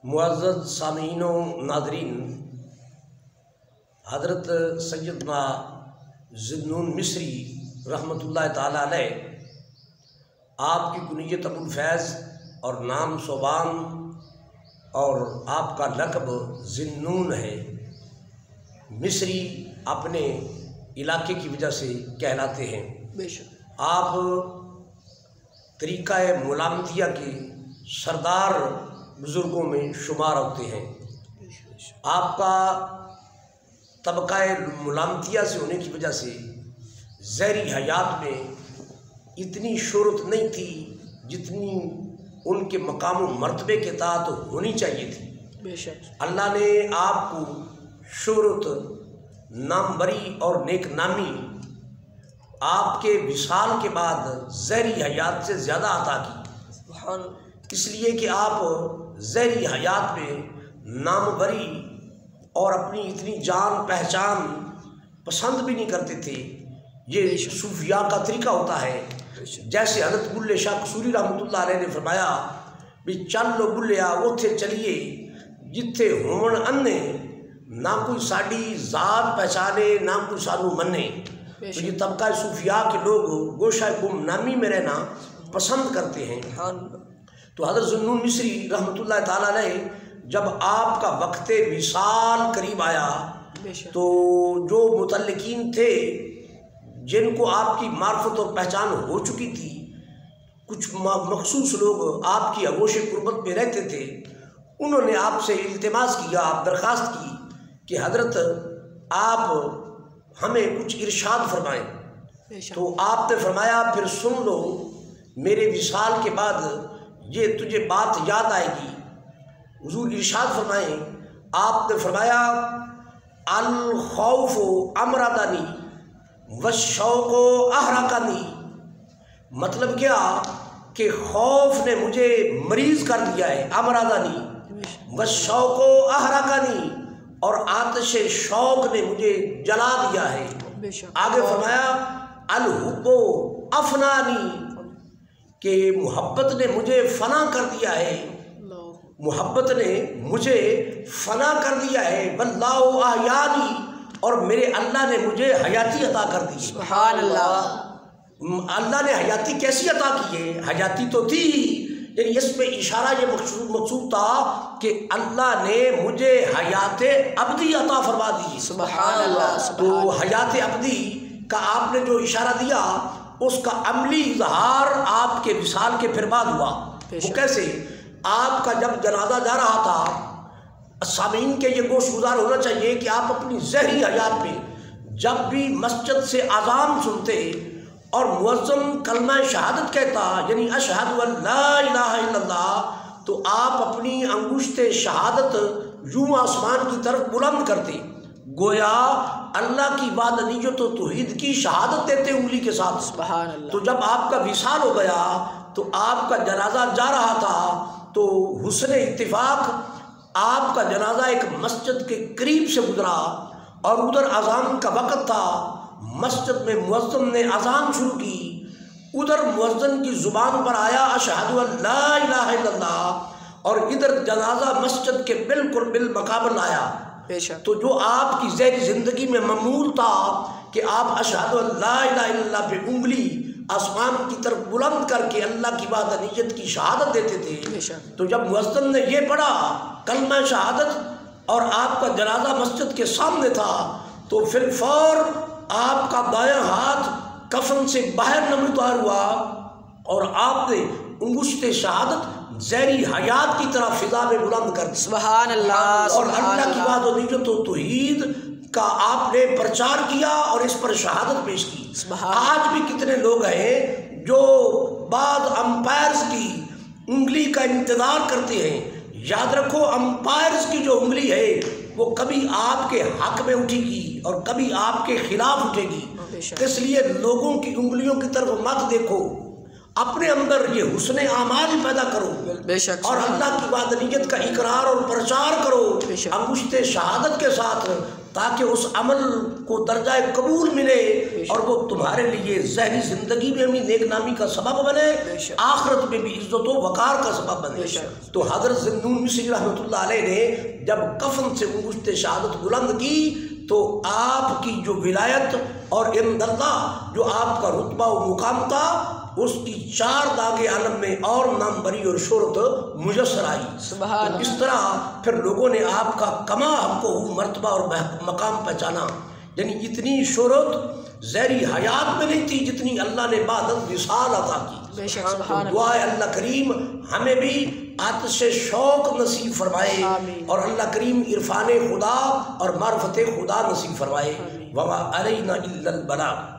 معزز سامعین و ناظرین، حضرت سیدنا ذوالنون مصری رحمۃ اللہ تعالیٰ علیہ، آپ کی کنیت ابوالفیض اور نام صوبان اور آپ کا لقب ذوالنون ہے۔ مصری اپنے علاقے کی وجہ سے کہلاتے ہیں۔ بے شک آپ طریقہ ملامتیہ کے سردار بزرگوں میں شمار ہوتے ہیں۔ آپ کا طبقہ ملامتیہ سے ہونے کی وجہ سے ظاہری حیات میں اتنی شہرت نہیں تھی جتنی ان کے مقام و مرتبے کے تحت ہونی چاہیے تھی۔ بے شک اللہ نے آپ کو شہرت، ناموری اور نیک نامی آپ کے وصال کے بعد ظاہری حیات سے زیادہ عطا کی، سبحان اس لیے کہ آپ ظاہری حیات میں ناموری اور اپنی اتنی جان پہچان پسند بھی نہیں کرتے تھے۔ یہ صوفیاء کا طریقہ ہوتا ہے۔ جیسے حضرت بلے شاہ قصوری رحمۃ اللہ علیہ نے فرمایا بھی چل لو بلیا اوتھے چلیے جتھے ہون انے، نہ کوئی ساڑی ذات پہچانے نہ کوئی سانو منے۔ تو یہ طبقہ صوفیاء کے لوگ گوشہ گم نامی میں رہنا پسند کرتے ہیں۔ تو حضرت ذوالنون مصری رحمۃ اللہ تعالیٰ علیہ جب آپ کا وقت وصال قریب آیا تو جو متعلقین تھے جن کو آپ کی معرفت اور پہچان ہو چکی تھی، کچھ مخصوص لوگ آپ کی آغوش قربت میں رہتے تھے، انہوں نے آپ سے التماس کیا، آپ درخواست کی کہ حضرت آپ ہمیں کچھ ارشاد فرمائیں۔ تو آپ نے فرمایا پھر سن لو، میرے وصال کے بعد یہ تجھے بات یاد آئے گی۔ حضور ارشاد فرمائیں، آپ نے فرمایا الخوف امرضنی والشوق احرقنی، مطلب کیا کہ خوف نے مجھے مریض کر دیا ہے، امرضنی، والشوق احرقنی، اور آتش شوق نے مجھے جلا دیا ہے۔ آگے فرمایا الحب افنانی، کہ محبت نے مجھے فنا کر دیا ہے، محبت نے مجھے فنا کر دیا ہے، واللہ احیانی، اور میرے اللہ نے مجھے حیاتی عطا کر دی۔ سبحان اللہ۔ اللہ نے حیاتی کیسی عطا کی ہے؟ حیاتی تو تھی، یعنی اس میں اشارہ یہ مقصود تھا کہ اللہ نے مجھے حیات ابدی عطا فرما دی۔ سبحان اللہ۔ تو حیات ابدی کا آپ نے جو اشارہ دیا اس کا عملی اظہار آپ کے وصال کے پھر بعد ہوا۔ وہ کیسے؟ آپ کا جب جنازہ جا رہا تھا، سامعین کے یہ گوش گزار ہونا چاہیے کہ آپ اپنی ظاہری حیات میں جب بھی مسجد سے اذان سنتے اور مؤذن کلمہ شہادت کہتا، یعنی اشہد ان لا الہ الا اللہ، تو آپ اپنی انگشت شہادت یوں آسمان کی طرف بلند کرتے، گویا اللہ کی وحدانیت و توحید کی شہادت دیتے انگلی کے ساتھ۔ سبحان اللہ۔ تو جب آپ کا وصال ہو گیا تو آپ کا جنازہ جا رہا تھا تو حسن اتفاق آپ کا جنازہ ایک مسجد کے قریب سے گزرا اور ادھر اذان کا وقت تھا، مسجد میں مؤذن نے اذان شروع کی، ادھر مؤذن کی زبان پر آیا اشہد ان لا الہ الا اللہ، اور ادھر جنازہ مسجد کے بالکل بالمقابل آیا۔ تو جو آپ کی ذہنی زندگی میں معمول تھا کہ آپ اشہد ان لا الہ الا اللہ پہ انگلی آسمان کی طرف بلند کر کے اللہ کی وحدانیت کی شہادت دیتے تھے، تو جب مؤذن نے یہ پڑھا کلمہ شہادت اور آپ کا جنازہ مسجد کے سامنے تھا، تو پھر فور آپ کا دایاں ہاتھ کفن سے باہر نمودار ہوا اور آپ نے انگشت شہادت ظاہری حیات کی طرح فضا میں بلند کر دی۔ سبحان اللہ۔ اور اللہ کی وحدانیت و توحید کا آپ نے پرچار کیا اور اس پر شہادت پیش کی۔ آج بھی کتنے لوگ ہیں جو بعض امپائرز کی انگلی کا انتظار کرتے ہیں۔ یاد رکھو، امپائرز کی جو انگلی ہے وہ کبھی آپ کے حق میں اٹھے گی اور کبھی آپ کے خلاف اٹھے گی، اس لیے لوگوں کی انگلیوں کی طرف مت دیکھو، اپنے اندر یہ حسن اعمال پیدا کرو اور اللہ کی وحدانیت کا اقرار اور پرچار کرو، انگشت شہادت کے ساتھ تاکہ اس عمل کو درجہ قبول ملے اور وہ تمہارے لیے ذہنی زندگی میں بھی نیک نامی کا سبب بنے، آخرت میں بھی عزت و وقار کا سبب بنے۔ تو حضرت ذوالنون مصری رحمۃ اللہ علیہ نے جب کفن سے انگشت شہادت بلند کی تو آپ کی جو ولایت اور عند اللہ جو آپ کا رتبہ و مقام تھا اس کی 4 داغ عالم میں اور ناموری اور شہرت میسر آئی۔ سبحان تو اس طرح پھر لوگوں نے آپ کا کما ہم کو مرتبہ اور مقام پہچانا، یعنی اتنی شہرت زہری حیات میں نہیں تھی جتنی اللہ نے بعد وصال عطا کی۔ بے شک سبحان اللہ۔ دعا ہے اللہ کریم ہمیں بھی آتش شوق نصیب فرمائے اور اللہ کریم عرفان خدا اور معرفت خدا نصیب فرمائے۔ وما علینا الا البلاغ۔